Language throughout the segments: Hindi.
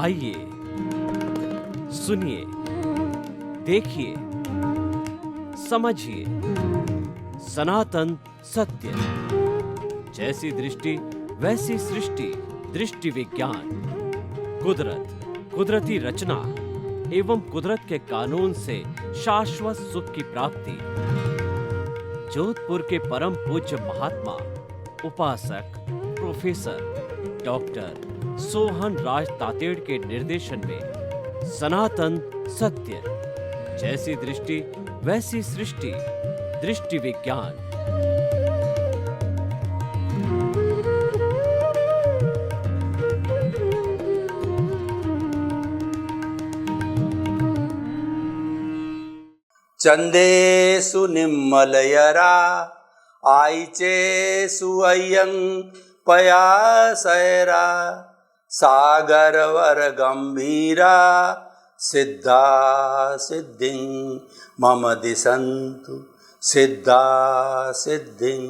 आइए, सुनिए, देखिए, समझिए सनातन सत्य। जैसी दृष्टि वैसी सृष्टि, दृष्टि विज्ञान। कुदरत, कुदरती रचना एवं कुदरत के कानून से शाश्वत सुख की प्राप्ति। जोधपुर के परम पूज्य महात्मा उपासक प्रोफेसर डॉक्टर सोहन राज तातेड़ के निर्देशन में सनातन सत्य। जैसी दृष्टि वैसी सृष्टि, दृष्टि विज्ञान। चंदेषु निम्मलयरा आईचेषु अय्यं पयासैरा सागरवर गंभीरा सिद्धा सिद्धिं मम दिशन्तु, सिद्धा सिद्धिं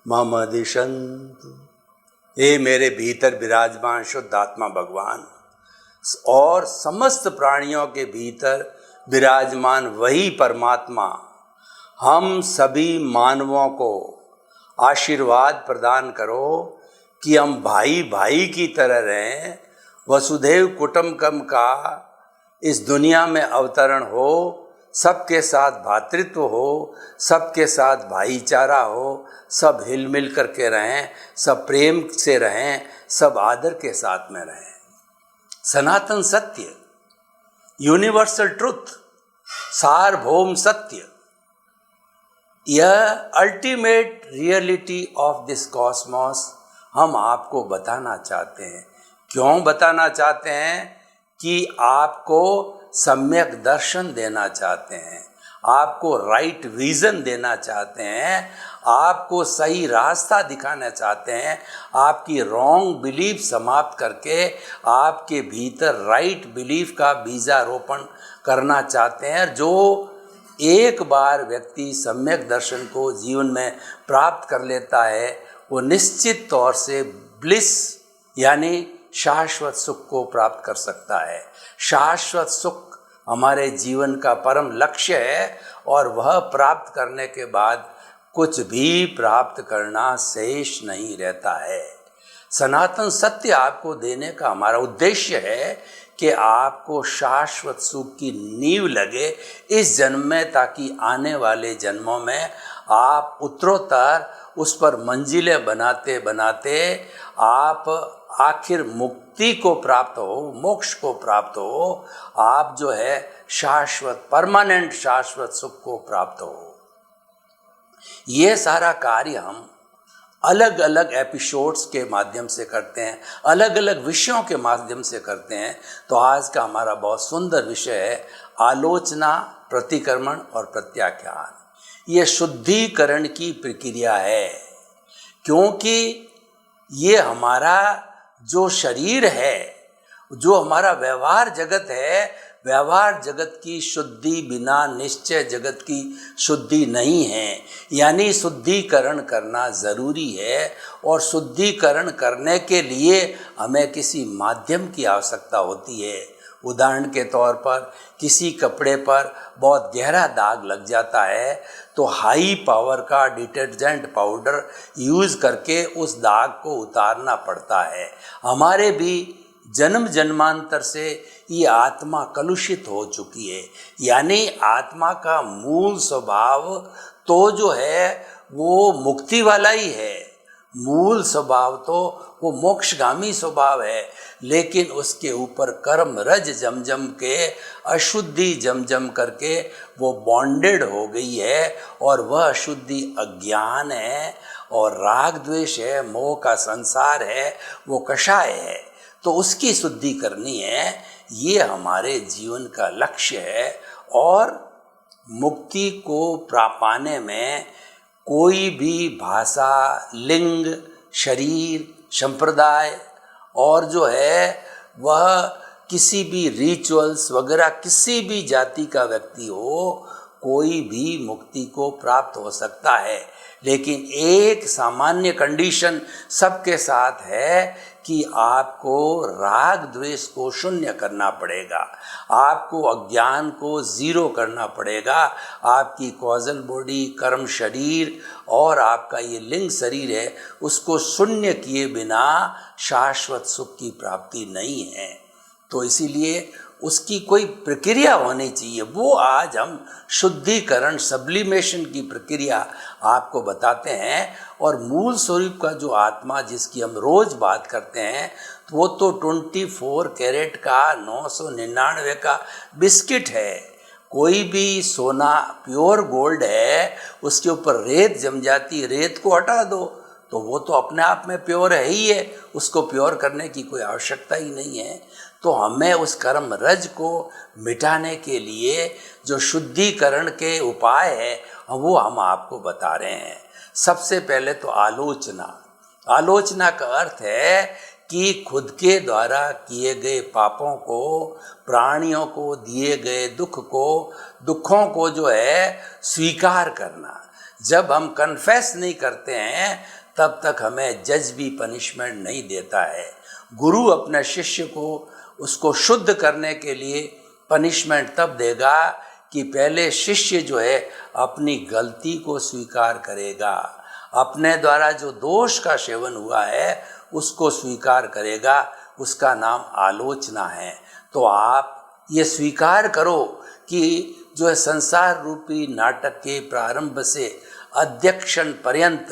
मम दिशन्तु। ये मेरे भीतर विराजमान शुद्ध आत्मा भगवान और समस्त प्राणियों के भीतर विराजमान वही परमात्मा हम सभी मानवों को आशीर्वाद प्रदान करो कि हम भाई भाई की तरह रहें। वसुधैव कुटुंबकम का इस दुनिया में अवतरण हो, सबके साथ भातृत्व हो, सबके साथ भाईचारा हो, सब हिल मिल करके रहें, सब प्रेम से रहें, सब आदर के साथ में रहें। सनातन सत्य, यूनिवर्सल ट्रुथ, सार्वभौम सत्य, यह ultimate reality of this Cosmos हम आपको बताना चाहते हैं। क्यों बताना चाहते हैं? कि आपको सम्यक दर्शन देना चाहते हैं, आपको राइट विजन देना चाहते हैं, आपको सही रास्ता दिखाना चाहते हैं, आपकी रॉन्ग बिलीफ समाप्त करके आपके भीतर राइट बिलीफ का बीजारोपण करना चाहते हैं। जो एक बार व्यक्ति सम्यक दर्शन को जीवन में प्राप्त कर लेता है, वो निश्चित तौर से ब्लिस यानी शाश्वत सुख को प्राप्त कर सकता है। शाश्वत सुख हमारे जीवन का परम लक्ष्य है और वह प्राप्त करने के बाद कुछ भी प्राप्त करना शेष नहीं रहता है। सनातन सत्य आपको देने का हमारा उद्देश्य है कि आपको शाश्वत सुख की नींव लगे इस जन्म में, ताकि आने वाले जन्मों में आप उत्तरोत्तर उस पर मंजिलें बनाते बनाते आप आखिर मुक्ति को प्राप्त हो, मोक्ष को प्राप्त हो, आप जो है शाश्वत परमानेंट शाश्वत सुख को प्राप्त हो। ये सारा कार्य हम अलग अलग एपिसोड्स के माध्यम से करते हैं, अलग अलग विषयों के माध्यम से करते हैं। तो आज का हमारा बहुत सुंदर विषय है आलोचना, प्रतिक्रमण और प्रत्याख्यान। ये शुद्धिकरण की प्रक्रिया है, क्योंकि ये हमारा जो शरीर है, जो हमारा व्यवहार जगत है, व्यवहार जगत की शुद्धि बिना निश्चय जगत की शुद्धि नहीं है। यानी शुद्धिकरण करना ज़रूरी है और शुद्धिकरण करने के लिए हमें किसी माध्यम की आवश्यकता होती है। उदाहरण के तौर पर किसी कपड़े पर बहुत गहरा दाग लग जाता है तो हाई पावर का डिटर्जेंट पाउडर यूज़ करके उस दाग को उतारना पड़ता है। हमारे भी जन्म जन्मांतर से ये आत्मा कलुषित हो चुकी है। यानी आत्मा का मूल स्वभाव तो जो है वो मुक्ति वाला ही है, मूल स्वभाव तो वो मोक्षगामी स्वभाव है, लेकिन उसके ऊपर कर्म रज जम के अशुद्धि जम करके वो बॉन्डेड हो गई है और वह अशुद्धि अज्ञान है और राग द्वेष है, मोह का संसार है, वो कषाय है। तो उसकी शुद्धि करनी है, ये हमारे जीवन का लक्ष्य है। और मुक्ति को पाने में कोई भी भाषा, लिंग, शरीर, संप्रदाय और जो है वह किसी भी रिचुअल्स वगैरह किसी भी जाति का व्यक्ति हो, कोई भी मुक्ति को प्राप्त हो सकता है, लेकिन एक सामान्य कंडीशन सबके साथ है कि आपको राग द्वेष को शून्य करना पड़ेगा, आपको अज्ञान को जीरो करना पड़ेगा, आपकी कॉजल बॉडी, कर्म शरीर और आपका ये लिंग शरीर है उसको शून्य किए बिना शाश्वत सुख की प्राप्ति नहीं है। तो इसीलिए उसकी कोई प्रक्रिया होनी चाहिए, वो आज हम शुद्धिकरण सब्लिमेशन की प्रक्रिया आपको बताते हैं। और मूल स्वरूप का जो आत्मा जिसकी हम रोज बात करते हैं तो वो तो 24 कैरेट का 999 का बिस्किट है। कोई भी सोना प्योर गोल्ड है, उसके ऊपर रेत जम जाती है, रेत को हटा दो तो वो तो अपने आप में प्योर है ही है, उसको प्योर करने की कोई आवश्यकता ही नहीं है। तो हमें उस कर्म रज को मिटाने के लिए जो शुद्धिकरण के उपाय है वो हम आपको बता रहे हैं। सबसे पहले तो आलोचना। आलोचना का अर्थ है कि खुद के द्वारा किए गए पापों को, प्राणियों को दिए गए दुखों को जो है स्वीकार करना। जब हम कन्फेस नहीं करते हैं तब तक हमें जज भी पनिशमेंट नहीं देता है। गुरु अपने शिष्य को उसको शुद्ध करने के लिए पनिशमेंट तब देगा कि पहले शिष्य जो है अपनी गलती को स्वीकार करेगा, अपने द्वारा जो दोष का सेवन हुआ है उसको स्वीकार करेगा, उसका नाम आलोचना है। तो आप ये स्वीकार करो कि जो है संसार रूपी नाटक के प्रारंभ से अध्यक्षण पर्यंत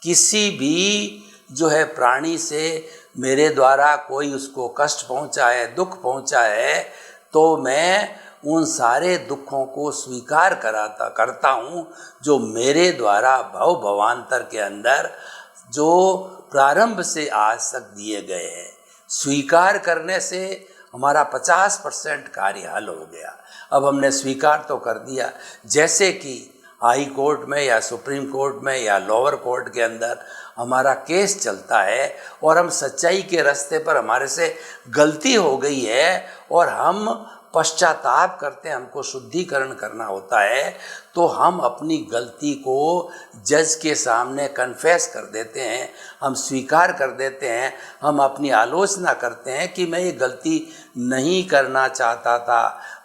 किसी भी जो है प्राणी से मेरे द्वारा कोई उसको कष्ट पहुंचा है, दुख पहुंचा है, तो मैं उन सारे दुखों को स्वीकार करता हूँ जो मेरे द्वारा भवांतर के अंदर जो प्रारंभ से आज तक दिए गए हैं। स्वीकार करने से हमारा 50% कार्य हल हो गया। अब हमने स्वीकार तो कर दिया, जैसे कि हाई कोर्ट में या सुप्रीम कोर्ट में या लोअर कोर्ट के अंदर हमारा केस चलता है और हम सच्चाई के रास्ते पर हमारे से गलती हो गई है और हम पश्चाताप करते हैं, हमको शुद्धिकरण करना होता है, तो हम अपनी गलती को जज के सामने कन्फेस कर देते हैं, हम स्वीकार कर देते हैं, हम अपनी आलोचना करते हैं कि मैं ये गलती नहीं करना चाहता था,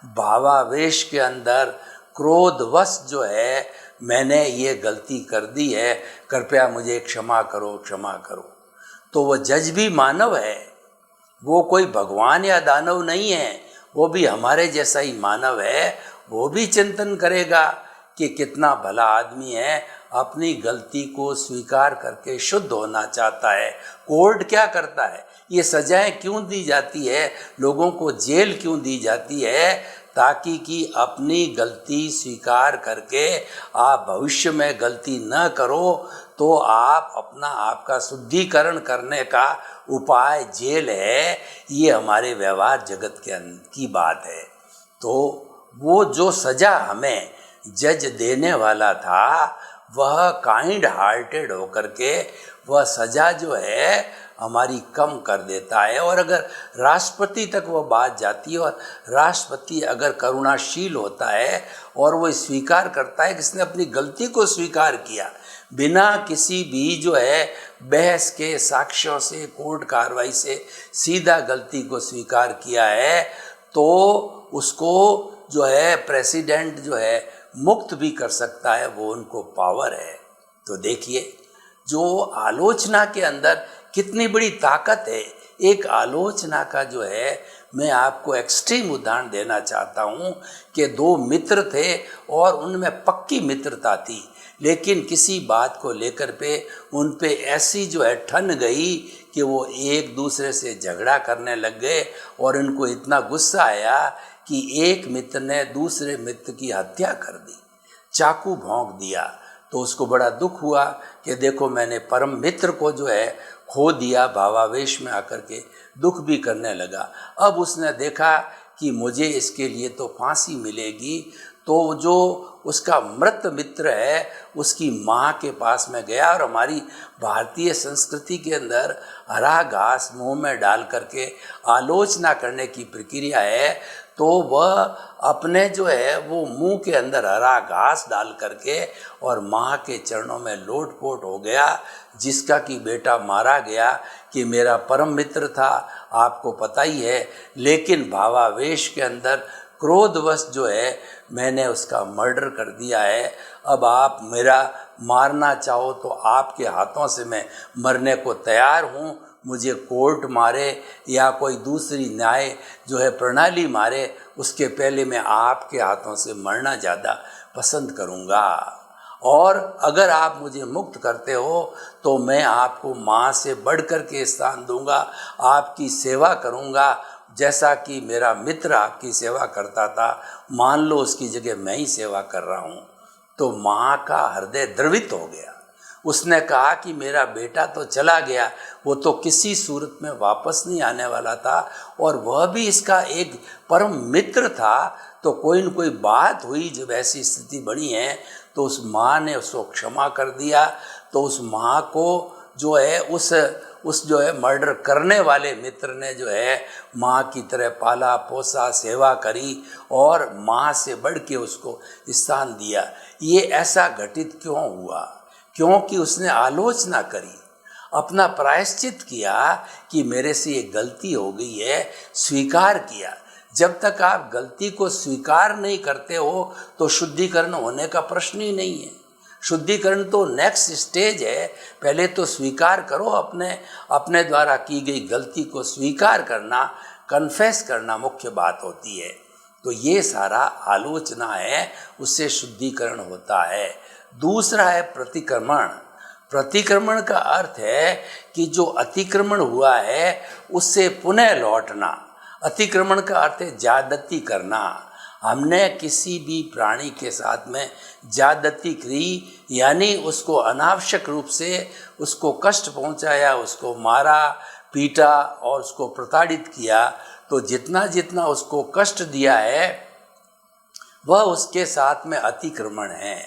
भावावेश के अंदर क्रोधवश जो है मैंने ये गलती कर दी है, कृपया मुझे क्षमा करो क्षमा करो। तो वो जज भी मानव है, वो कोई भगवान या दानव नहीं है, वो भी हमारे जैसा ही मानव है। वो भी चिंतन करेगा कि कितना भला आदमी है, अपनी गलती को स्वीकार करके शुद्ध होना चाहता है। कोर्ट क्या करता है, ये सजाएं क्यों दी जाती है, लोगों को जेल क्यों दी जाती है, ताकि कि अपनी गलती स्वीकार करके आप भविष्य में गलती न करो, तो आप अपना आपका शुद्धिकरण करने का उपाय जेल है। ये हमारे व्यवहार जगत के की बात है। तो वो जो सज़ा हमें जज देने वाला था वह काइंड हार्टेड होकर के वह सज़ा जो है हमारी कम कर देता है। और अगर राष्ट्रपति तक वह बात जाती है और राष्ट्रपति अगर करुणाशील होता है और वो स्वीकार करता है कि इसने अपनी गलती को स्वीकार किया, बिना किसी भी जो है बहस के, साक्ष्यों से, कोर्ट कार्रवाई से सीधा गलती को स्वीकार किया है, तो उसको जो है प्रेसिडेंट जो है मुक्त भी कर सकता है, वो उनको पावर है। तो देखिए जो आलोचना के अंदर कितनी बड़ी ताकत है। एक आलोचना का जो है मैं आपको एक्सट्रीम उदाहरण देना चाहता हूँ कि दो मित्र थे और उनमें पक्की मित्रता थी, लेकिन किसी बात को लेकर पे उन पे ऐसी जो है ठन गई कि वो एक दूसरे से झगड़ा करने लग गए और उनको इतना गुस्सा आया कि एक मित्र ने दूसरे मित्र की हत्या कर दी, चाकू भोंक दिया। तो उसको बड़ा दुख हुआ कि देखो मैंने परम मित्र को जो है खो दिया, भावावेश में आकर के दुख भी करने लगा। अब उसने देखा कि मुझे इसके लिए तो फांसी मिलेगी, तो जो उसका मृत मित्र है उसकी माँ के पास में गया और हमारी भारतीय संस्कृति के अंदर हरा घास मुंह में डाल करके आलोचना करने की प्रक्रिया है। तो वह अपने जो है वो मुंह के अंदर हरा घास डाल करके और माँ के चरणों में लोटपोट हो गया, जिसका कि बेटा मारा गया, कि मेरा परम मित्र था, आपको पता ही है। लेकिन भावावेश के अंदर क्रोधवश जो है मैंने उसका मर्डर कर दिया है। अब आप मेरा मारना चाहो तो आपके हाथों से मैं मरने को तैयार हूँ। मुझे कोर्ट मारे या कोई दूसरी न्याय जो है प्रणाली मारे, उसके पहले मैं आपके हाथों से मरना ज़्यादा पसंद करूँगा। और अगर आप मुझे मुक्त करते हो तो मैं आपको माँ से बढ़कर के स्थान दूंगा, आपकी सेवा करूँगा, जैसा कि मेरा मित्र आपकी सेवा करता था, मान लो उसकी जगह मैं ही सेवा कर रहा हूँ। तो माँ का हृदय द्रवित हो गया। उसने कहा कि मेरा बेटा तो चला गया, वो तो किसी सूरत में वापस नहीं आने वाला था, और वह भी इसका एक परम मित्र था। तो कोई न कोई बात हुई, जब ऐसी स्थिति बनी है तो उस माँ ने उसको क्षमा कर दिया। तो उस माँ को जो है उस जो है मर्डर करने वाले मित्र ने जो है माँ की तरह पाला पोसा, सेवा करी और माँ से बढ़ के उसको स्थान दिया। ये ऐसा घटित क्यों हुआ? क्योंकि उसने आलोचना करी, अपना प्रायश्चित किया कि मेरे से ये गलती हो गई है, स्वीकार किया। जब तक आप गलती को स्वीकार नहीं करते हो तो शुद्धिकरण होने का प्रश्न ही नहीं है। शुद्धिकरण तो नेक्स्ट स्टेज है। पहले तो स्वीकार करो, अपने द्वारा की गई गलती को स्वीकार करना, कन्फेस करना मुख्य बात होती है। तो ये सारा आलोचना है, उससे शुद्धिकरण होता है। दूसरा है प्रतिक्रमण। प्रतिक्रमण का अर्थ है कि जो अतिक्रमण हुआ है उससे पुनः लौटना। अतिक्रमण का अर्थ है ज्यादती करना। हमने किसी भी प्राणी के साथ में ज्यादती की, यानी उसको अनावश्यक रूप से उसको कष्ट पहुंचाया, उसको मारा पीटा और उसको प्रताड़ित किया। तो जितना जितना उसको कष्ट दिया है वह उसके साथ में अतिक्रमण है।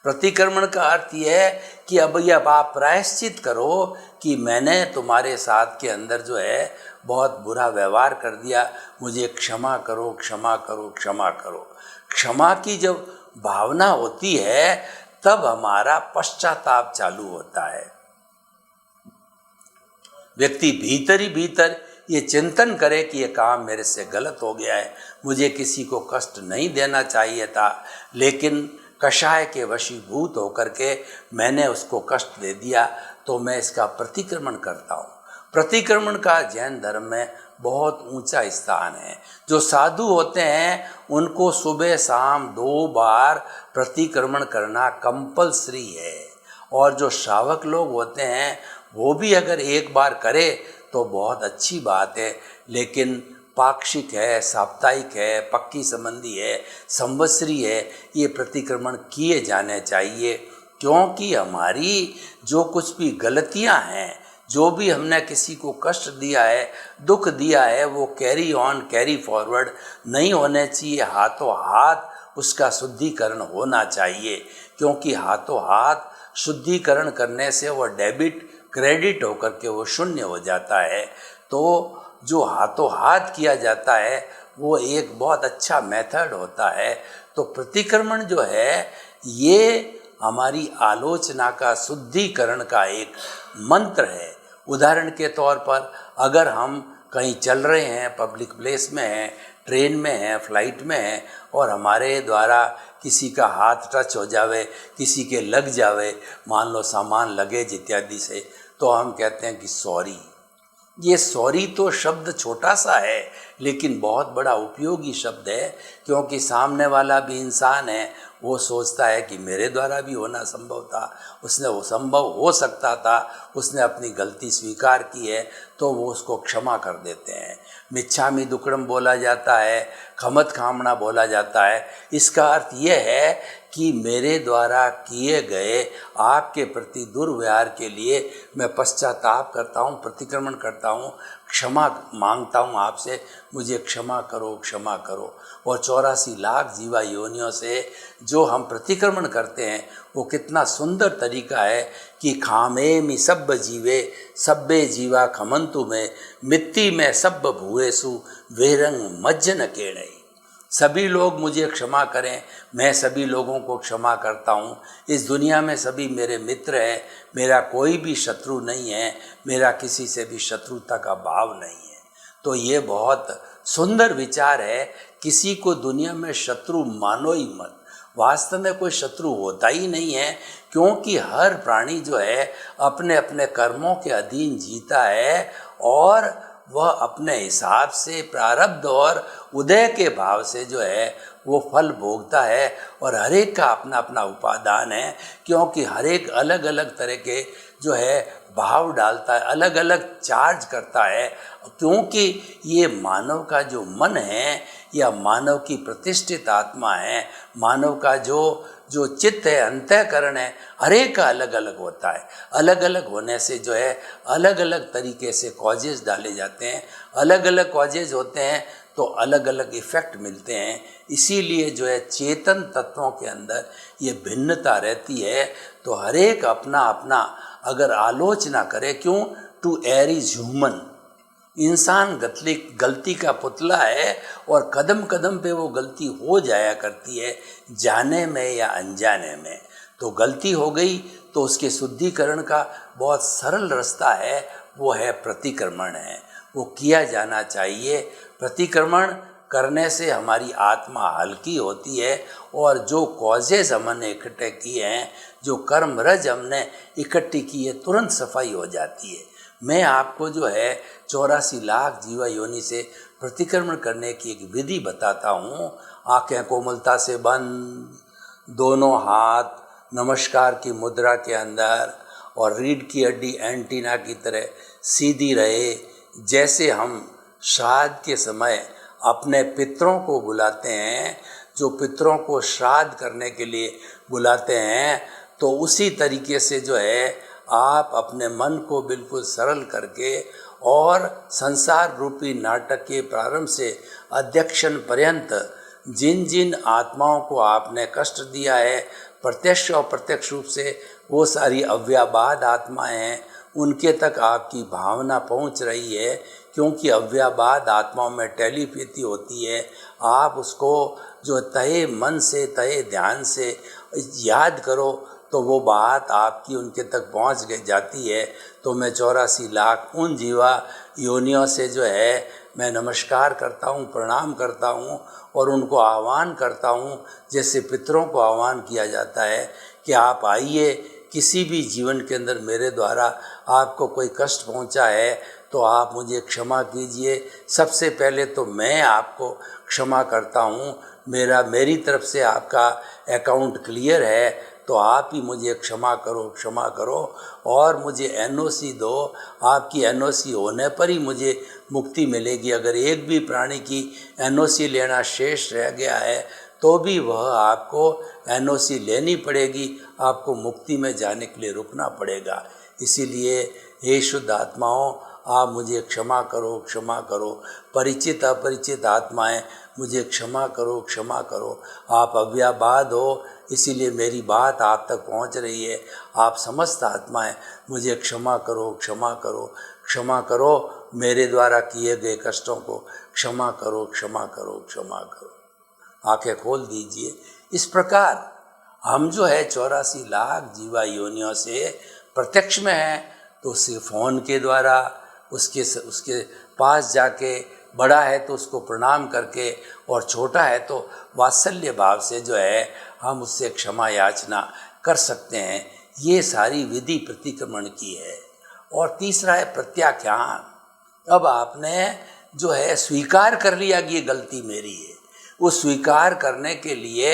प्रतिक्रमण का अर्थ यह है कि अब आप प्रायश्चित करो कि मैंने तुम्हारे साथ के अंदर जो है बहुत बुरा व्यवहार कर दिया, मुझे क्षमा करो, क्षमा करो, क्षमा करो। क्षमा की जब भावना होती है तब हमारा पश्चाताप चालू होता है। व्यक्ति भीतर ही भीतर ये चिंतन करे कि ये काम मेरे से गलत हो गया है, मुझे किसी को कष्ट नहीं देना चाहिए था, लेकिन कषाय के वशीभूत होकर के मैंने उसको कष्ट दे दिया, तो मैं इसका प्रतिक्रमण करता हूँ। प्रतिक्रमण का जैन धर्म में बहुत ऊंचा स्थान है। जो साधु होते हैं उनको सुबह शाम 2 बार प्रतिक्रमण करना कंपलसरी है, और जो श्रावक लोग होते हैं वो भी अगर 1 बार करे तो बहुत अच्छी बात है। लेकिन पाक्षिक है, साप्ताहिक है, पक्की संबंधी है, संवत्सरी है, ये प्रतिक्रमण किए जाने चाहिए। क्योंकि हमारी जो कुछ भी गलतियां हैं, जो भी हमने किसी को कष्ट दिया है, दुख दिया है, वो कैरी ऑन, कैरी फॉरवर्ड नहीं होने चाहिए। हाथों हाथ उसका शुद्धिकरण होना चाहिए, क्योंकि हाथों हाथ शुद्धिकरण करने से वह डेबिट क्रेडिट होकर के वो शून्य हो जाता है। तो जो हाथों हाथ किया जाता है वो एक बहुत अच्छा मेथड होता है। तो प्रतिक्रमण जो है ये हमारी आलोचना का शुद्धिकरण का एक मंत्र है। उदाहरण के तौर पर अगर हम कहीं चल रहे हैं, पब्लिक प्लेस में हैं, ट्रेन में हैं, फ्लाइट में हैं, और हमारे द्वारा किसी का हाथ टच हो जावे, किसी के लग जावे, मान लो सामान लगेज इत्यादि से, तो हम कहते हैं कि सॉरी। ये सॉरी तो शब्द छोटा सा है लेकिन बहुत बड़ा उपयोगी शब्द है, क्योंकि सामने वाला भी इंसान है, वो सोचता है कि मेरे द्वारा भी होना संभव था, उसने वो संभव हो सकता था, उसने अपनी गलती स्वीकार की है, तो वो उसको क्षमा कर देते हैं। मिच्छामि दुक्कड़म बोला जाता है, खमत खामना बोला जाता है। इसका अर्थ यह है कि मेरे द्वारा किए गए आपके प्रति दुर्व्यवहार के लिए मैं पश्चाताप करता हूँ, प्रतिक्रमण करता हूँ, क्षमा मांगता हूँ आपसे, मुझे क्षमा करो, क्षमा करो। और 84 लाख जीवा योनियों से जो हम प्रतिक्रमण करते हैं वो कितना सुंदर तरीका है कि खामे मि सब्ब जीवे सब्बे जीवा खमंतु में मिट्टी में सब्ब भुएसु वेरंग मज्जन केड़ई। सभी लोग मुझे क्षमा करें, मैं सभी लोगों को क्षमा करता हूँ। इस दुनिया में सभी मेरे मित्र हैं, मेरा कोई भी शत्रु नहीं है, मेरा किसी से भी शत्रुता का भाव नहीं है। तो ये बहुत सुंदर विचार है। किसी को दुनिया में शत्रु मानो ही मत। वास्तव में कोई शत्रु होता ही नहीं है, क्योंकि हर प्राणी जो है अपने अपने कर्मों के अधीन जीता है और वह अपने हिसाब से प्रारब्ध और उदय के भाव से जो है वो फल भोगता है। और हर एक का अपना अपना उपादान है, क्योंकि हर एक अलग अलग तरह के जो है भाव डालता है, अलग अलग चार्ज करता है। क्योंकि ये मानव का जो मन है या मानव की प्रतिष्ठित आत्मा है, मानव का जो चित्त है, अंतःकरण है, हर एक का अलग अलग होता है। अलग अलग होने से जो है अलग अलग तरीके से कॉजेज डाले जाते हैं, अलग अलग कॉजेज होते हैं तो अलग अलग इफ़ेक्ट मिलते हैं। इसीलिए जो है चेतन तत्वों के अंदर ये भिन्नता रहती है। तो हर एक अपना अपना अगर आलोचना करे, क्यों, टू एयर इज ह्यूमन। इंसान गलती का पुतला है और कदम कदम पे वो गलती हो जाया करती है, जाने में या अनजाने में। तो गलती हो गई तो उसके शुद्धिकरण का बहुत सरल रास्ता है, वो है प्रतिक्रमण है, वो किया जाना चाहिए। प्रतिक्रमण करने से हमारी आत्मा हल्की होती है और जो कॉजेज हमने इकट्ठे किए हैं, जो कर्म रज हमने इकट्ठी की है, तुरंत सफाई हो जाती है। मैं आपको जो है 84 लाख जीवा योनि से प्रतिक्रमण करने की एक विधि बताता हूँ। आंखें कोमलता से बंद, दोनों हाथ नमस्कार की मुद्रा के अंदर और रीढ़ की हड्डी एंटीना की तरह सीधी रहे। जैसे हम श्राद्ध के समय अपने पितरों को बुलाते हैं, जो पितरों को श्राद्ध करने के लिए बुलाते हैं, तो उसी तरीके से जो है आप अपने मन को बिल्कुल सरल करके और संसार रूपी नाटक के प्रारंभ से अध्यक्षण पर्यंत जिन जिन आत्माओं को आपने कष्ट दिया है, प्रत्यक्ष और प्रत्यक्ष रूप से वो सारी अव्याबाद आत्माएं हैं, उनके तक आपकी भावना पहुंच रही है। क्योंकि अव्याबाद आत्माओं में टेलीपैथी होती है। आप उसको जो तहे मन से, तहे ध्यान से याद करो तो वो बात आपकी उनके तक पहुंच गई जाती है। तो मैं 84 लाख उन जीवा योनियों से जो है मैं नमस्कार करता हूँ, प्रणाम करता हूँ और उनको आह्वान करता हूँ, जैसे पितरों को आह्वान किया जाता है कि आप आइए। किसी भी जीवन के अंदर मेरे द्वारा आपको कोई कष्ट पहुँचा है तो आप मुझे क्षमा कीजिए। सबसे पहले तो मैं आपको क्षमा करता हूँ, मेरी तरफ से आपका अकाउंट क्लियर है, तो आप ही मुझे क्षमा करो और मुझे एनओसी दो। आपकी एनओसी होने पर ही मुझे मुक्ति मिलेगी। अगर एक भी प्राणी की एनओसी लेना शेष रह गया है तो भी वह आपको एनओसी लेनी पड़ेगी, आपको मुक्ति में जाने के लिए रुकना पड़ेगा। इसीलिए हे शुद्ध आत्माओं, आप मुझे क्षमा करो। परिचित अपरिचित आत्माएं मुझे क्षमा करो। आप अव्याबाद हो, इसीलिए मेरी बात आप तक पहुंच रही है। आप समस्त आत्माएं मुझे क्षमा करो। मेरे द्वारा किए गए कष्टों को क्षमा करो। आंखें खोल दीजिए। इस प्रकार हम जो है 84 लाख जीवा योनियों से प्रत्यक्ष में हैं, तो उसे फ़ोन के द्वारा उसके पास जाके, बड़ा है तो उसको प्रणाम करके और छोटा है तो वात्सल्य भाव से जो है हम उससे क्षमा याचना कर सकते हैं। ये सारी विधि प्रतिक्रमण की है। और तीसरा है प्रत्याख्यान। अब आपने जो है स्वीकार कर लिया कि ये गलती मेरी है। वो स्वीकार करने के लिए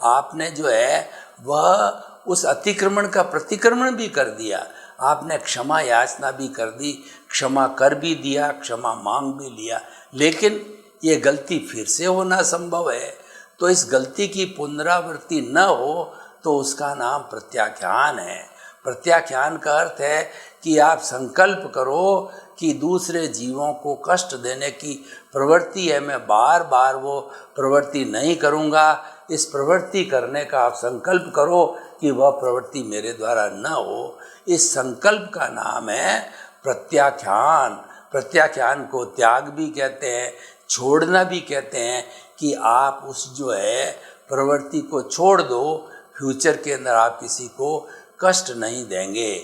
आपने जो है वह उस अतिक्रमण का प्रतिक्रमण भी कर दिया। आपने क्षमा याचना भी कर दी, क्षमा कर भी दिया, क्षमा मांग भी लिया, लेकिन ये गलती फिर से होना संभव है। तो इस गलती की पुनरावृत्ति न हो तो उसका नाम प्रत्याख्यान है। प्रत्याख्यान का अर्थ है कि आप संकल्प करो कि दूसरे जीवों को कष्ट देने की प्रवृत्ति है, मैं बार बार वो प्रवृत्ति नहीं करूँगा। इस प्रवृत्ति करने का आप संकल्प करो कि वह प्रवृत्ति मेरे द्वारा न हो। इस संकल्प का नाम है प्रत्याख्यान। प्रत्याख्यान को त्याग भी कहते हैं, छोड़ना भी कहते हैं, कि आप उस जो है प्रवृत्ति को छोड़ दो, फ्यूचर के अंदर आप किसी को कष्ट नहीं देंगे।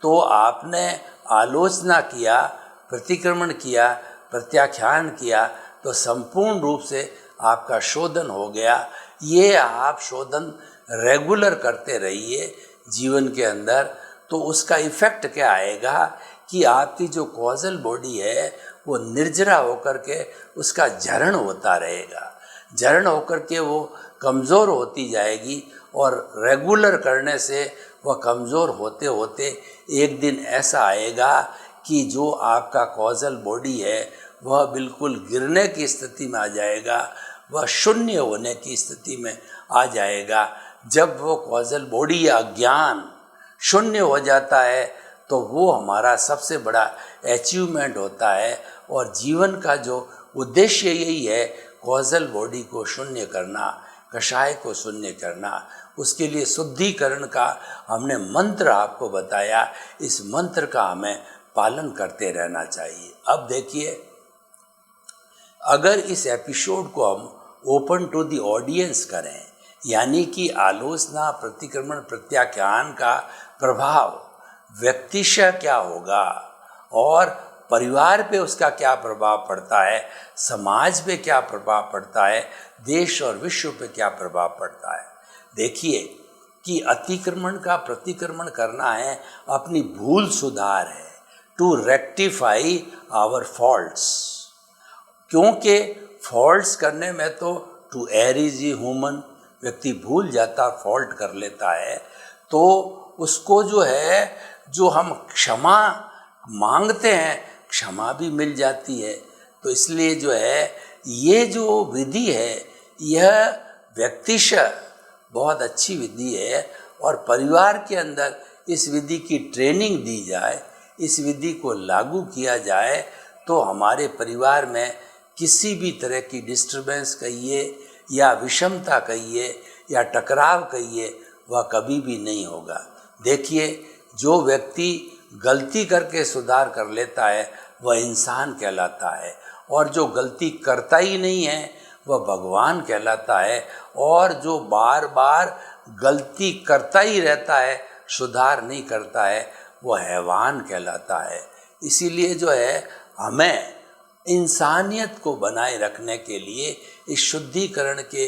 तो आपने आलोचना किया, प्रतिक्रमण किया, प्रत्याख्यान किया, तो संपूर्ण रूप से आपका शोधन हो गया। ये आप शोधन रेगुलर करते रहिए जीवन के अंदर, तो उसका इफ़ेक्ट क्या आएगा कि आपकी जो कॉजल बॉडी है वो निर्जरा होकर के उसका झरण होता रहेगा, झरण होकर के वो कमज़ोर होती जाएगी, और रेगुलर करने से वह कमज़ोर होते होते एक दिन ऐसा आएगा कि जो आपका कॉजल बॉडी है वह बिल्कुल गिरने की स्थिति में आ जाएगा, वह शून्य होने की स्थिति में आ जाएगा। जब वो कॉजल बॉडी या ज्ञान शून्य हो जाता है तो वो हमारा सबसे बड़ा अचीवमेंट होता है, और जीवन का जो उद्देश्य यही है, कॉजल बॉडी को शून्य करना, कषाय को शून्य करना। उसके लिए शुद्धिकरण का हमने मंत्र आपको बताया, इस मंत्र का हमें पालन करते रहना चाहिए। अब देखिए, अगर इस एपिसोड को हम ओपन टू द ऑडियंस करें, यानी कि आलोचना, प्रतिक्रमण, प्रत्याख्यान का प्रभाव व्यक्तिशः क्या होगा और परिवार पे उसका क्या प्रभाव पड़ता है, समाज पे क्या प्रभाव पड़ता है, देश और विश्व पे क्या प्रभाव पड़ता है। देखिए कि अतिक्रमण का प्रतिक्रमण करना है, अपनी भूल सुधार है, टू रेक्टिफाई आवर फॉल्ट्स। क्योंकि फॉल्ट्स करने में तो टू एयर इज ह्यूमन, व्यक्ति भूल जाता, फॉल्ट कर लेता है, तो उसको जो है, जो हम क्षमा मांगते हैं, क्षमा भी मिल जाती है। तो इसलिए जो है, ये जो विधि है यह व्यक्तिशः बहुत अच्छी विधि है, और परिवार के अंदर इस विधि की ट्रेनिंग दी जाए, इस विधि को लागू किया जाए, तो हमारे परिवार में किसी भी तरह की डिस्टर्बेंस कहिए या विषमता कहिए या टकराव कहिए, वह कभी भी नहीं होगा। देखिए, जो व्यक्ति गलती करके सुधार कर लेता है वह इंसान कहलाता है, और जो गलती करता ही नहीं है वह भगवान कहलाता है, और जो बार बार गलती करता ही रहता है, सुधार नहीं करता है, वह हैवान कहलाता है। इसीलिए जो है, हमें इंसानियत को बनाए रखने के लिए इस शुद्धिकरण के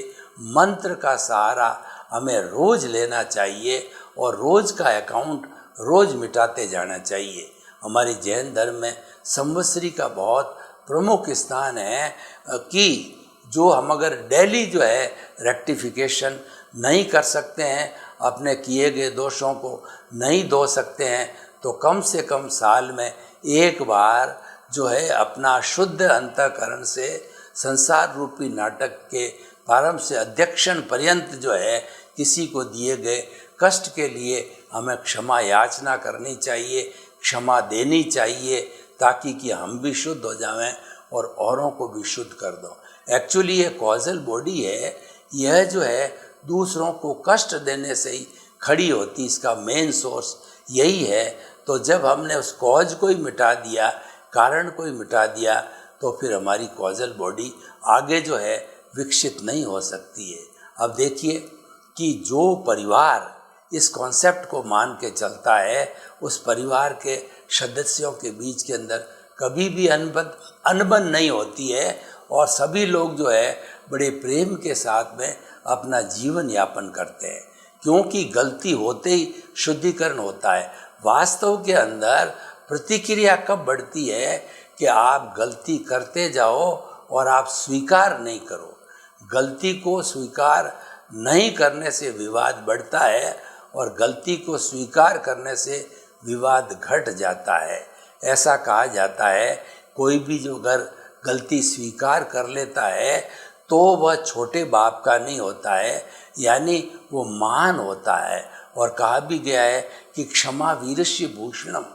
मंत्र का सहारा हमें रोज़ लेना चाहिए, और रोज़ का अकाउंट रोज़ मिटाते जाना चाहिए। हमारे जैन धर्म में संवत्सरी का बहुत प्रमुख स्थान है कि जो हम अगर डेली जो है रेक्टिफिकेशन नहीं कर सकते हैं, अपने किए गए दोषों को नहीं धो सकते हैं, तो कम से कम साल में एक बार जो है अपना शुद्ध अंतःकरण से संसार रूपी नाटक के प्रारंभ से अध्यक्षण पर्यंत जो है किसी को दिए गए कष्ट के लिए हमें क्षमा याचना करनी चाहिए, क्षमा देनी चाहिए, ताकि कि हम भी शुद्ध हो जाएं और औरों को भी शुद्ध कर दो। एक्चुअली ये कॉजल बॉडी है, यह जो है दूसरों को कष्ट देने से ही खड़ी होती, इसका मेन सोर्स यही है। तो जब हमने उस कॉज को ही मिटा दिया, कारण को ही मिटा दिया, तो फिर हमारी कॉजल बॉडी आगे जो है विकसित नहीं हो सकती है। अब देखिए कि जो परिवार इस कॉन्सेप्ट को मान के चलता है, उस परिवार के सदस्यों के बीच के अंदर कभी भी अनबन नहीं होती है, और सभी लोग जो है बड़े प्रेम के साथ में अपना जीवन यापन करते हैं, क्योंकि गलती होते ही शुद्धिकरण होता है। वास्तव के अंदर प्रतिक्रिया कब बढ़ती है कि आप गलती करते जाओ और आप स्वीकार नहीं करो। गलती को स्वीकार नहीं करने से विवाद बढ़ता है, और गलती को स्वीकार करने से विवाद घट जाता है। ऐसा कहा जाता है, कोई भी जो अगर गलती स्वीकार कर लेता है तो वह छोटे बाप का नहीं होता है, यानी वो महान होता है। और कहा भी गया है कि क्षमा वीरस्य भूषणम,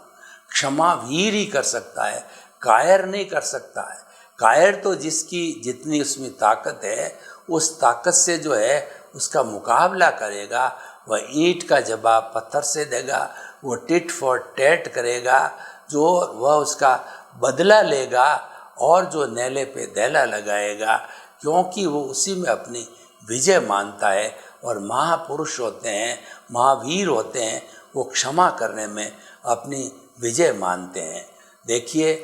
क्षमा वीर ही कर सकता है, कायर नहीं कर सकता है। कायर तो जिसकी जितनी उसमें ताकत है, उस ताकत से जो है उसका मुकाबला करेगा, वह ईंट का जवाब पत्थर से देगा, वो टिट फॉर टैट करेगा, जो वह उसका बदला लेगा, और जो नेले पे दैला लगाएगा क्योंकि वो उसी में अपनी विजय मानता है। और महापुरुष होते हैं, महावीर होते हैं, वो क्षमा करने में अपनी विजय मानते हैं। देखिए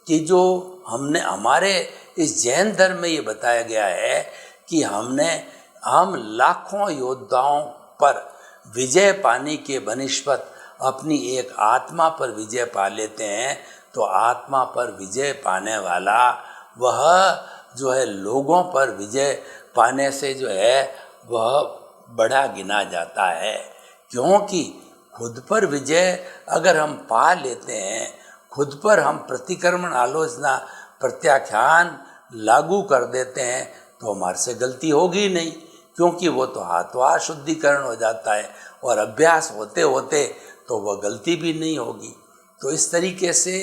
कि जो हमने हमारे इस जैन धर्म में ये बताया गया है कि हम लाखों योद्धाओं पर विजय पाने के बनिस्बत अपनी एक आत्मा पर विजय पा लेते हैं, तो आत्मा पर विजय पाने वाला वह जो है लोगों पर विजय पाने से जो है वह बड़ा गिना जाता है। क्योंकि खुद पर विजय अगर हम पा लेते हैं, खुद पर हम प्रतिक्रमण, आलोचना, प्रत्याख्यान लागू कर देते हैं, तो हमारे से गलती होगी नहीं, क्योंकि वो तो हाथों शुद्धिकरण हो जाता है और अभ्यास होते होते तो वह गलती भी नहीं होगी। तो इस तरीके से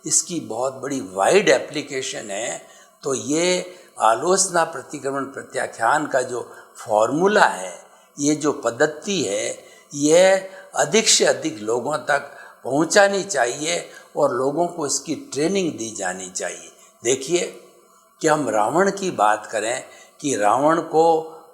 इसकी बहुत बड़ी वाइड एप्लीकेशन है। तो ये आलोचना, प्रतिक्रमण, प्रत्याख्यान का जो फॉर्मूला है, ये जो पद्धति है, यह अधिक से अधिक लोगों तक पहुंचानी चाहिए और लोगों को इसकी ट्रेनिंग दी जानी चाहिए। देखिए कि हम रावण की बात करें कि रावण को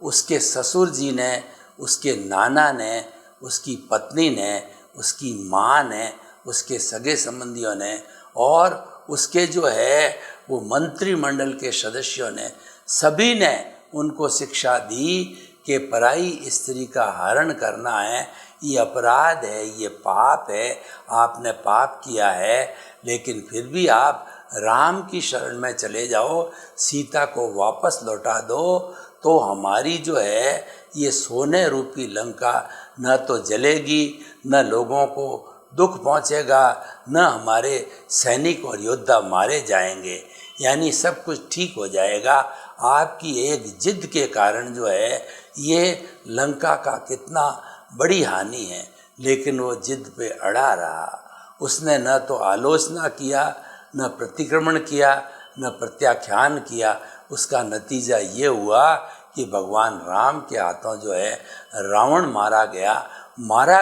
उसके ससुर जी ने, उसके नाना ने, उसकी पत्नी ने, उसकी माँ ने, उसके सगे संबंधियों ने और उसके जो है वो मंत्रिमंडल के सदस्यों ने, सभी ने उनको शिक्षा दी कि पराई स्त्री का हरण करना है, ये अपराध है, ये पाप है, आपने पाप किया है, लेकिन फिर भी आप राम की शरण में चले जाओ, सीता को वापस लौटा दो, तो हमारी जो है ये सोने रूपी लंका न तो जलेगी, न लोगों को दुख पहुंचेगा, न हमारे सैनिक और योद्धा मारे जाएंगे, यानी सब कुछ ठीक हो जाएगा। आपकी एक जिद के कारण जो है ये लंका का कितना बड़ी हानि है, लेकिन वो जिद पे अड़ा रहा। उसने न तो आलोचना किया, न प्रतिक्रमण किया, न प्रत्याख्यान किया। उसका नतीजा ये हुआ कि भगवान राम के हाथों जो है रावण मारा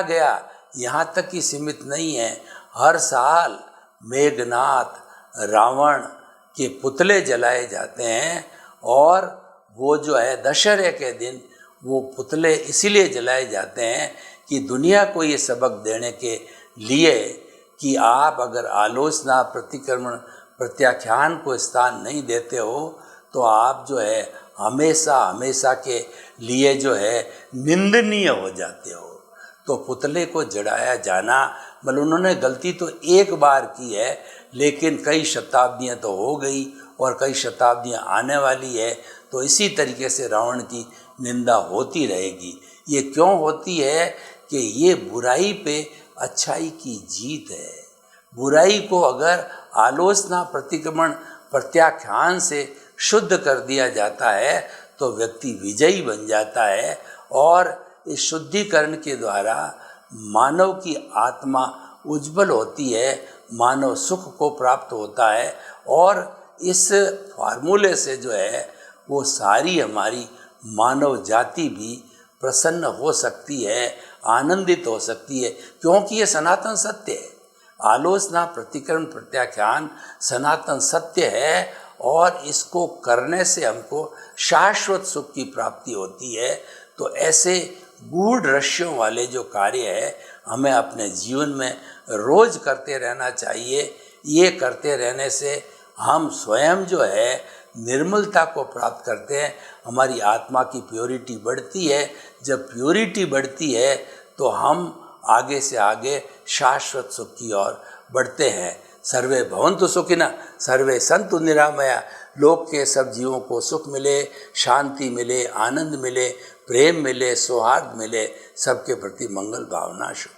गया। यहाँ तक ही सीमित नहीं है, हर साल मेघनाथ, रावण के पुतले जलाए जाते हैं और वो जो है दशहरे के दिन वो पुतले इसीलिए जलाए जाते हैं कि दुनिया को ये सबक देने के लिए कि आप अगर आलोचना, प्रतिक्रमण, प्रत्याख्यान को स्थान नहीं देते हो तो आप जो है हमेशा के लिए जो है निंदनीय हो जाते हो। तो पुतले को जलाया जाना, मतलब उन्होंने गलती तो एक बार की है, लेकिन कई शताब्दियाँ तो हो गई और कई शताब्दियाँ आने वाली है, तो इसी तरीके से रावण की निंदा होती रहेगी। ये क्यों होती है कि ये बुराई पे अच्छाई की जीत है। बुराई को अगर आलोचना, प्रतिक्रमण, प्रत्याख्यान से शुद्ध कर दिया जाता है तो व्यक्ति विजयी बन जाता है और इस शुद्धिकरण के द्वारा मानव की आत्मा उज्जवल होती है, मानव सुख को प्राप्त होता है और इस फार्मूले से जो है वो सारी हमारी मानव जाति भी प्रसन्न हो सकती है, आनंदित हो सकती है, क्योंकि ये सनातन सत्य है। आलोचना, प्रतिक्रमण, प्रत्याख्यान सनातन सत्य है और इसको करने से हमको शाश्वत सुख की प्राप्ति होती है। तो ऐसे गूढ़ रहस्यों वाले जो कार्य है हमें अपने जीवन में रोज करते रहना चाहिए। ये करते रहने से हम स्वयं जो है निर्मलता को प्राप्त करते हैं, हमारी आत्मा की प्योरिटी बढ़ती है। जब प्योरिटी बढ़ती है तो हम आगे से आगे शाश्वत सुख की ओर बढ़ते हैं। सर्वे भवन्तु सुखिनः, सर्वे सन्तु निरामया। लोक के सब जीवों को सुख मिले, शांति मिले, आनंद मिले, प्रेम मिले, सौहार्द मिले, सबके प्रति मंगल भावना शुभ।